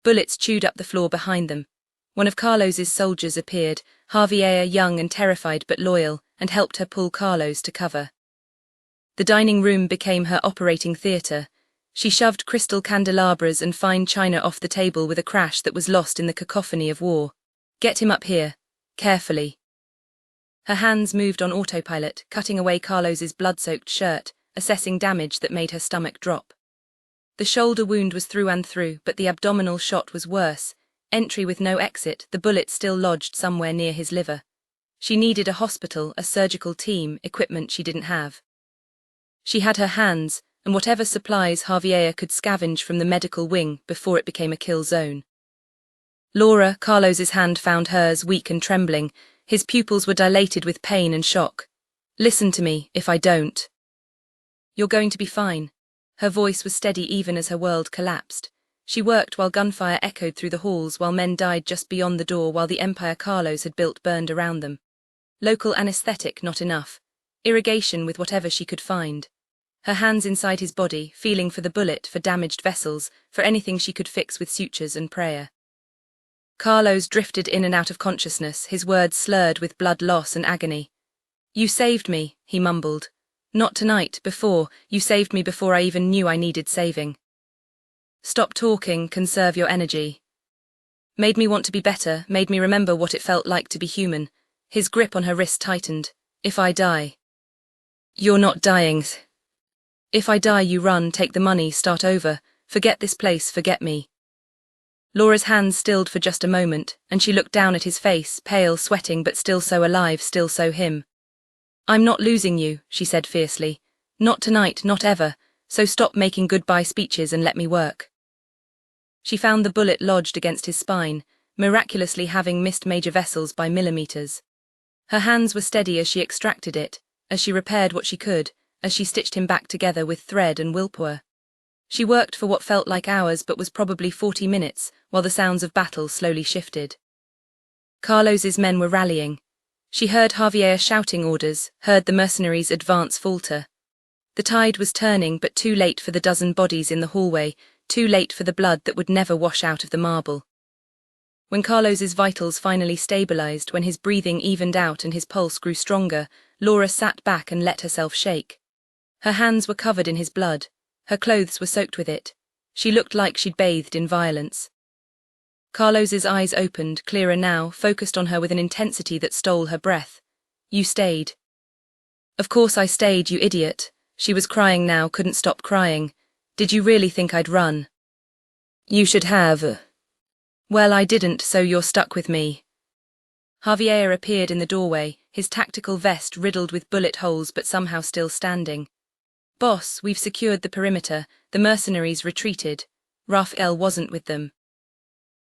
Bullets chewed up the floor behind them. One of Carlos's soldiers appeared, Javier, young and terrified but loyal, and helped her pull Carlos to cover. The dining room became her operating theatre. She shoved crystal candelabras and fine china off the table with a crash that was lost in the cacophony of war. "Get him up here. Carefully." Her hands moved on autopilot, cutting away Carlos's blood-soaked shirt, assessing damage that made her stomach drop. The shoulder wound was through and through, but the abdominal shot was worse. Entry with no exit, the bullet still lodged somewhere near his liver. She needed a hospital, a surgical team, equipment she didn't have. She had her hands, and whatever supplies Javier could scavenge from the medical wing before it became a kill zone. "Laura," Carlos's hand found hers, weak and trembling. His pupils were dilated with pain and shock. "Listen to me, if I don't." "You're going to be fine." Her voice was steady even as her world collapsed. She worked while gunfire echoed through the halls, while men died just beyond the door, while the empire Carlos had built burned around them. Local anesthetic not enough. Irrigation with whatever she could find. Her hands inside his body, feeling for the bullet, for damaged vessels, for anything she could fix with sutures and prayer. Carlos drifted in and out of consciousness, his words slurred with blood loss and agony. "You saved me," he mumbled. "Not tonight, before. You saved me before I even knew I needed saving." "Stop talking, conserve your energy." "Made me want to be better, made me remember what it felt like to be human." His grip on her wrist tightened. "If I die." "You're not dying." "If I die, you run, take the money, start over. Forget this place, forget me." Laura's hands stilled for just a moment, and she looked down at his face, pale, sweating, but still so alive, still so him. "I'm not losing you," she said fiercely. "Not tonight, not ever, so stop making goodbye speeches and let me work." She found the bullet lodged against his spine, miraculously having missed major vessels by millimeters. Her hands were steady as she extracted it, as she repaired what she could, as she stitched him back together with thread and willpower. She worked for what felt like hours but was probably 40 minutes, while the sounds of battle slowly shifted. Carlos's men were rallying. She heard Javier shouting orders, heard the mercenaries' advance falter. The tide was turning, but too late for the dozen bodies in the hallway, too late for the blood that would never wash out of the marble. When Carlos's vitals finally stabilized, when his breathing evened out and his pulse grew stronger, Laura sat back and let herself shake. Her hands were covered in his blood. Her clothes were soaked with it. She looked like she'd bathed in violence. Carlos's eyes opened, clearer now, focused on her with an intensity that stole her breath. "You stayed." "Of course I stayed, you idiot." She was crying now, couldn't stop crying. "Did you really think I'd run?" "You should have." "Well, I didn't, so you're stuck with me." Javier appeared in the doorway, his tactical vest riddled with bullet holes but somehow still standing. "Boss, we've secured the perimeter. The mercenaries retreated. Raphael wasn't with them."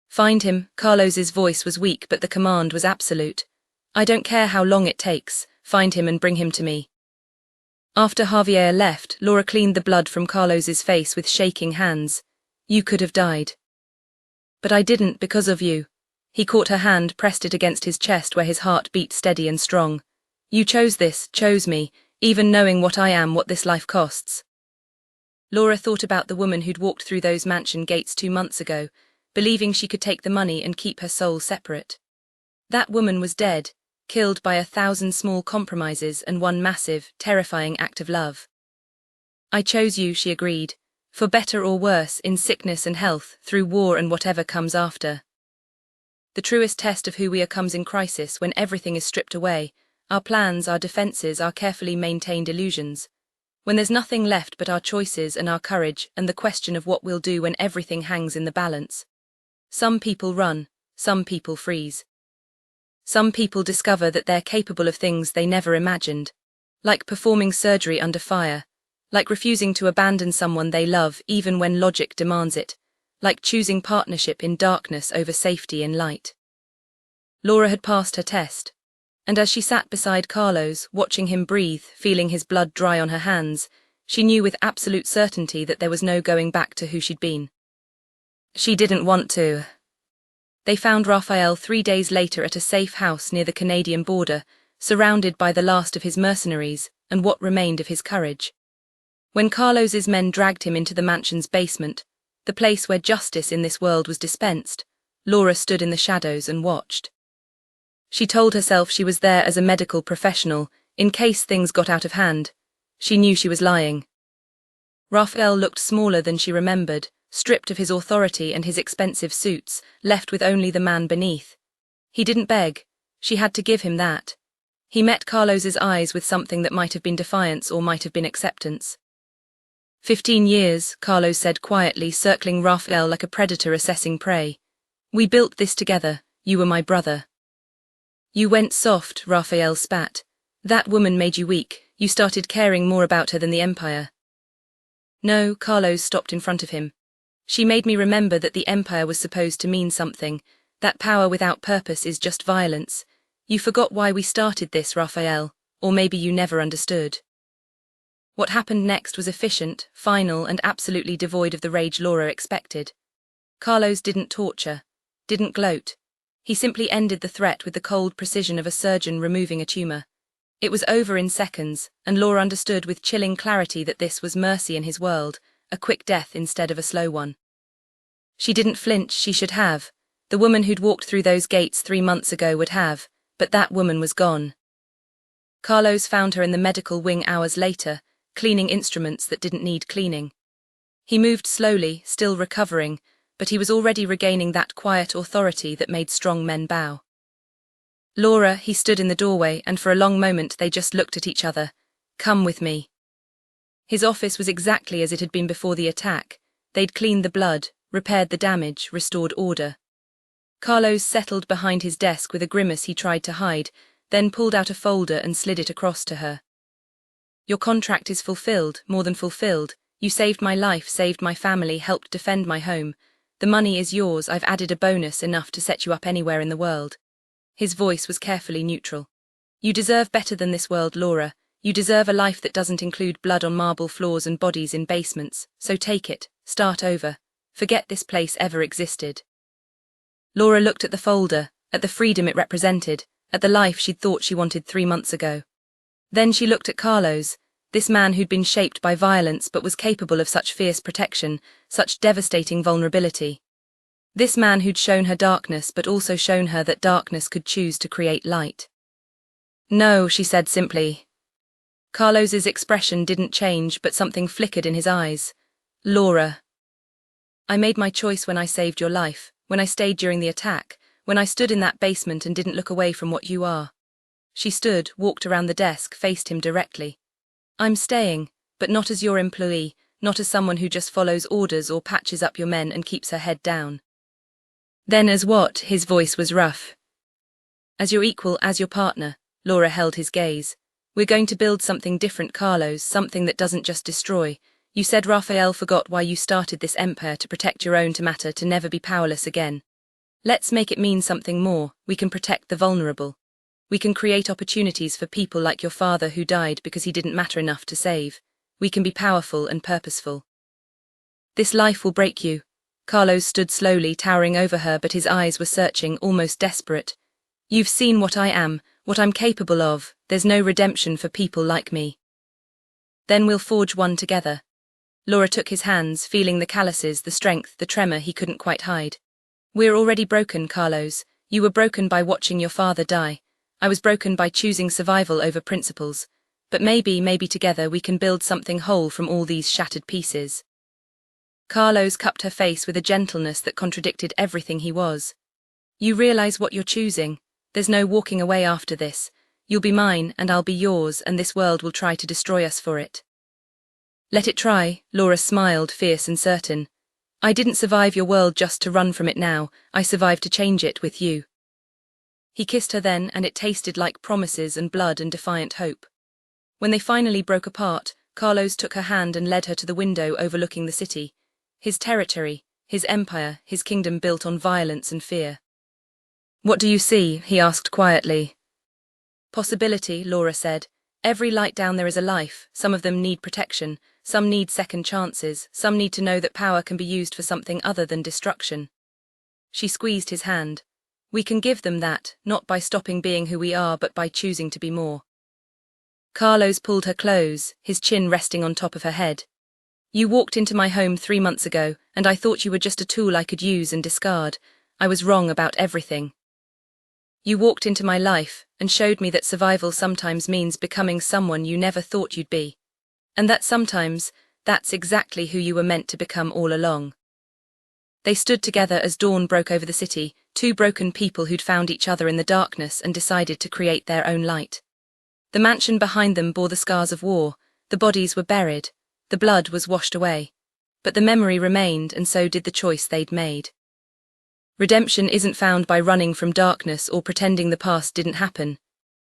"Find him." Carlos's voice was weak but the command was absolute. "I don't care how long it takes. Find him and bring him to me." After Javier left, Laura cleaned the blood from Carlos's face with shaking hands. "You could have died." "But I didn't because of you." He caught her hand, pressed it against his chest where his heart beat steady and strong. "You chose this, chose me, even knowing what I am, what this life costs." Laura thought about the woman who'd walked through those mansion gates 2 months ago, believing she could take the money and keep her soul separate. That woman was dead, killed by 1,000 small compromises and one massive, terrifying act of love. "I chose you," she agreed, "for better or worse, in sickness and health, through war and whatever comes after." The truest test of who we are comes in crisis, when everything is stripped away, our plans, our defenses, our carefully maintained illusions. When there's nothing left but our choices and our courage and the question of what we'll do when everything hangs in the balance. Some people run, some people freeze. Some people discover that they're capable of things they never imagined, like performing surgery under fire, like refusing to abandon someone they love even when logic demands it, like choosing partnership in darkness over safety in light. Laura had passed her test, and as she sat beside Carlos, watching him breathe, feeling his blood dry on her hands, she knew with absolute certainty that there was no going back to who she'd been. She didn't want to. They found Raphael 3 days later at a safe house near the Canadian border, surrounded by the last of his mercenaries and what remained of his courage. When Carlos's men dragged him into the mansion's basement, the place where justice in this world was dispensed, Laura stood in the shadows and watched. She told herself she was there as a medical professional, in case things got out of hand. She knew she was lying. Raphael looked smaller than she remembered, stripped of his authority and his expensive suits, left with only the man beneath. He didn't beg. She had to give him that. He met Carlos's eyes with something that might have been defiance or might have been acceptance. 15 years, Carlos said quietly, circling Raphael like a predator assessing prey. "We built this together. You were my brother." "You went soft," Raphael spat. "That woman made you weak. You started caring more about her than the Empire." "No," Carlos stopped in front of him. "She made me remember that the Empire was supposed to mean something, that power without purpose is just violence. You forgot why we started this, Raphael, or maybe you never understood." What happened next was efficient, final, and absolutely devoid of the rage Laura expected. Carlos didn't torture, didn't gloat. He simply ended the threat with the cold precision of a surgeon removing a tumor. It was over in seconds, and Laura understood with chilling clarity that this was mercy in his world, a quick death instead of a slow one. She didn't flinch. She should have. The woman who'd walked through those gates 3 months ago would have, but that woman was gone. Carlos found her in the medical wing hours later, cleaning instruments that didn't need cleaning. He moved slowly, still recovering, but he was already regaining that quiet authority that made strong men bow. "Laura," he stood in the doorway, and for a long moment they just looked at each other. "Come with me." His office was exactly as it had been before the attack. They'd cleaned the blood, repaired the damage, restored order. Carlos settled behind his desk with a grimace he tried to hide, then pulled out a folder and slid it across to her. "Your contract is fulfilled, more than fulfilled. You saved my life, saved my family, helped defend my home. The money is yours. I've added a bonus enough to set you up anywhere in the world." His voice was carefully neutral. You deserve better than this world, Laura. You deserve a life that doesn't include blood on marble floors and bodies in basements, so take it, start over. Forget this place ever existed. Laura looked at the folder, at the freedom it represented, at the life she'd thought she wanted 3 months ago. Then she looked at Carlos, this man who'd been shaped by violence but was capable of such fierce protection, such devastating vulnerability. This man who'd shown her darkness but also shown her that darkness could choose to create light. No, she said simply. Carlos's expression didn't change, but something flickered in his eyes. Laura. I made my choice when I saved your life, when I stayed during the attack, when I stood in that basement and didn't look away from what you are. She stood, walked around the desk, faced him directly. I'm staying, but not as your employee, not as someone who just follows orders or patches up your men and keeps her head down. Then as what? His voice was rough. As your equal, as your partner. Laura held his gaze. We're going to build something different, Carlos, something that doesn't just destroy. You said Raphael forgot why you started this empire, to protect your own, to matter, to never be powerless again. Let's make it mean something more. We can protect the vulnerable. We can create opportunities for people like your father who died because he didn't matter enough to save. We can be powerful and purposeful. This life will break you. Carlos stood slowly, towering over her, but his eyes were searching, almost desperate. You've seen what I am, what I'm capable of. There's no redemption for people like me. Then we'll forge one together. Laura took his hands, feeling the calluses, the strength, the tremor he couldn't quite hide. We're already broken, Carlos. You were broken by watching your father die. I was broken by choosing survival over principles. But maybe together we can build something whole from all these shattered pieces. Carlos cupped her face with a gentleness that contradicted everything he was. You realize what you're choosing. There's no walking away after this. You'll be mine, and I'll be yours, and this world will try to destroy us for it. Let it try, Laura smiled, fierce and certain. I didn't survive your world just to run from it now. I survived to change it with you. He kissed her then, and it tasted like promises and blood and defiant hope. When they finally broke apart, Carlos took her hand and led her to the window overlooking the city. His territory, his empire, his kingdom built on violence and fear. What do you see? He asked quietly. Possibility, Laura said. Every light down there is a life. Some of them need protection, some need second chances, some need to know that power can be used for something other than destruction. She squeezed his hand. We can give them that, not by stopping being who we are, but by choosing to be more. Carlos pulled her close, his chin resting on top of her head. You walked into my home 3 months ago, and I thought you were just a tool I could use and discard. I was wrong about everything. You walked into my life and showed me that survival sometimes means becoming someone you never thought you'd be. And that sometimes, that's exactly who you were meant to become all along. They stood together as dawn broke over the city, two broken people who'd found each other in the darkness and decided to create their own light. The mansion behind them bore the scars of war, the bodies were buried, the blood was washed away. But the memory remained, and so did the choice they'd made. Redemption isn't found by running from darkness or pretending the past didn't happen.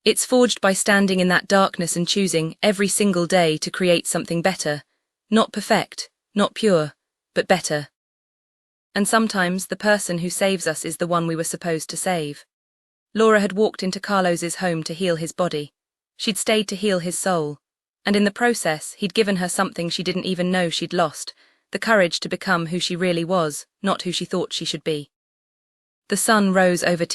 It's forged by standing in that darkness and choosing, every single day, to create something better. Not perfect, not pure, but better. And sometimes the person who saves us is the one we were supposed to save. Laura had walked into Carlos's home to heal his body. She'd stayed to heal his soul. And in the process, he'd given her something she didn't even know she'd lost, the courage to become who she really was, not who she thought she should be. The sun rose over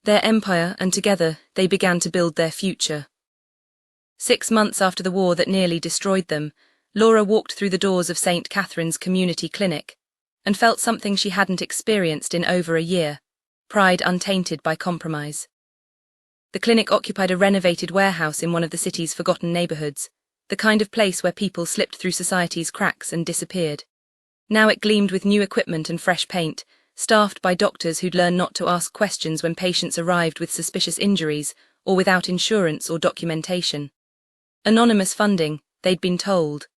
their empire, and together they began to build their future. 6 months after the war that nearly destroyed them, Laura walked through the doors of St. Catherine's Community Clinic and felt something she hadn't experienced in over a year, pride untainted by compromise. The clinic occupied a renovated warehouse in one of the city's forgotten neighborhoods, the kind of place where people slipped through society's cracks and disappeared. Now it gleamed with new equipment and fresh paint, staffed by doctors who'd learned not to ask questions when patients arrived with suspicious injuries or without insurance or documentation. Anonymous funding, they'd been told.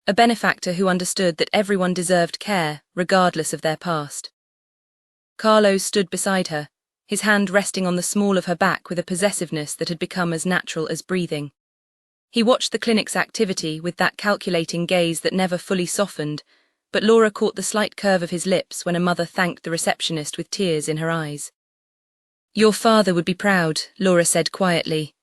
A benefactor who understood that everyone deserved care, regardless of their past. Carlos stood beside her, his hand resting on the small of her back with a possessiveness that had become as natural as breathing. He watched the clinic's activity with that calculating gaze that never fully softened, but Laura caught the slight curve of his lips when a mother thanked the receptionist with tears in her eyes. Your father would be proud, Laura said quietly.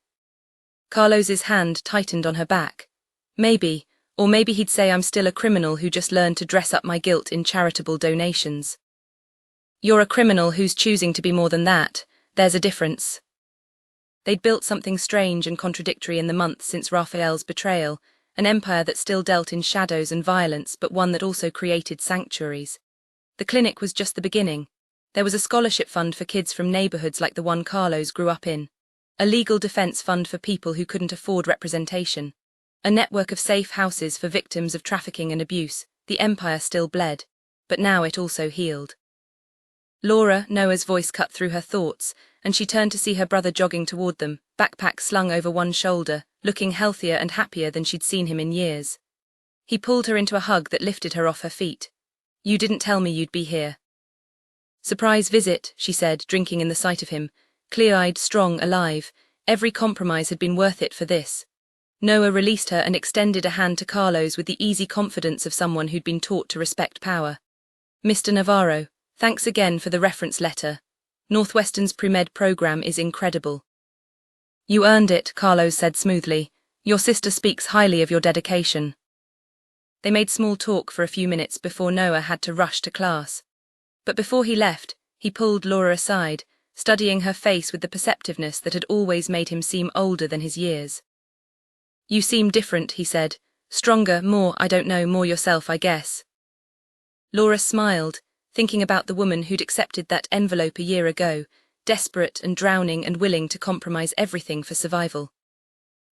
Carlos's hand tightened on her back. Maybe, or maybe he'd say I'm still a criminal who just learned to dress up my guilt in charitable donations. You're a criminal who's choosing to be more than that. There's a difference. They'd built something strange and contradictory in the months since Raphael's betrayal, an empire that still dealt in shadows and violence, but one that also created sanctuaries. The clinic was just the beginning. There was a scholarship fund for kids from neighborhoods like the one Carlos grew up in, a legal defense fund for people who couldn't afford representation, a network of safe houses for victims of trafficking and abuse. The empire still bled, but now it also healed. Laura, Noah's voice cut through her thoughts, and she turned to see her brother jogging toward them, backpack slung over one shoulder, looking healthier and happier than she'd seen him in years. He pulled her into a hug that lifted her off her feet. You didn't tell me you'd be here. Surprise visit, she said, drinking in the sight of him, clear-eyed, strong, alive. Every compromise had been worth it for this. Noah released her and extended a hand to Carlos with the easy confidence of someone who'd been taught to respect power. Mr. Navarro, thanks again for the reference letter. Northwestern's pre-med program is incredible. You earned it, Carlos said smoothly. Your sister speaks highly of your dedication. They made small talk for a few minutes before Noah had to rush to class. But before he left, he pulled Laura aside, studying her face with the perceptiveness that had always made him seem older than his years. You seem different, he said. Stronger, more, I don't know, more yourself, I guess. Laura smiled, thinking about the woman who'd accepted that envelope a year ago, desperate and drowning and willing to compromise everything for survival.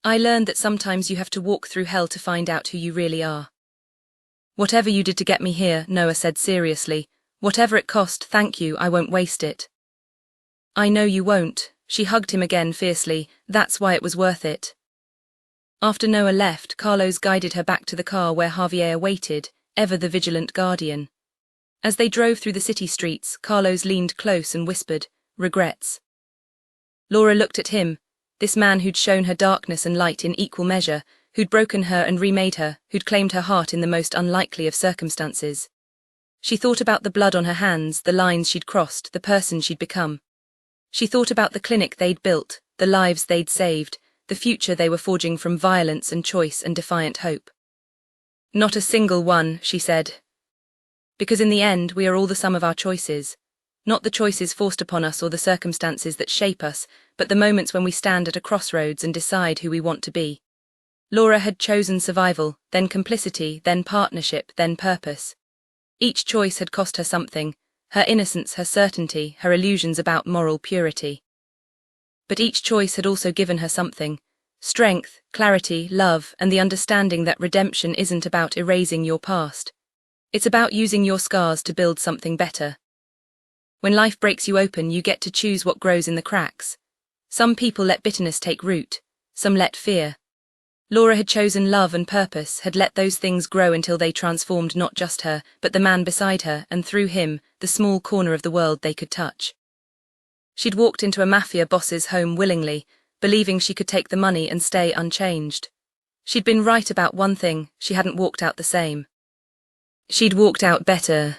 I learned that sometimes you have to walk through hell to find out who you really are. Whatever you did to get me here, Noah said seriously, whatever it cost, thank you, I won't waste it. I know you won't, she hugged him again fiercely, that's why it was worth it. After Noah left, Carlos guided her back to the car where Javier waited, ever the vigilant guardian. As they drove through the city streets, Carlos leaned close and whispered, regrets. Laura looked at him, this man who'd shown her darkness and light in equal measure, who'd broken her and remade her, who'd claimed her heart in the most unlikely of circumstances. She thought about the blood on her hands, the lines she'd crossed, the person she'd become. She thought about the clinic they'd built, the lives they'd saved, the future they were forging from violence and choice and defiant hope. Not a single one, she said. Because in the end, we are all the sum of our choices. Not the choices forced upon us or the circumstances that shape us, but the moments when we stand at a crossroads and decide who we want to be. Laura had chosen survival, then complicity, then partnership, then purpose. Each choice had cost her something, her innocence, her certainty, her illusions about moral purity. But each choice had also given her something: strength, clarity, love, and the understanding that redemption isn't about erasing your past. It's about using your scars to build something better. When life breaks you open, you get to choose what grows in the cracks. Some people let bitterness take root, some let fear. Laura had chosen love and purpose, had let those things grow until they transformed not just her, but the man beside her, and through him, the small corner of the world they could touch. She'd walked into a Mafia boss's home willingly, believing she could take the money and stay unchanged. She'd been right about one thing, she hadn't walked out the same. She'd walked out better.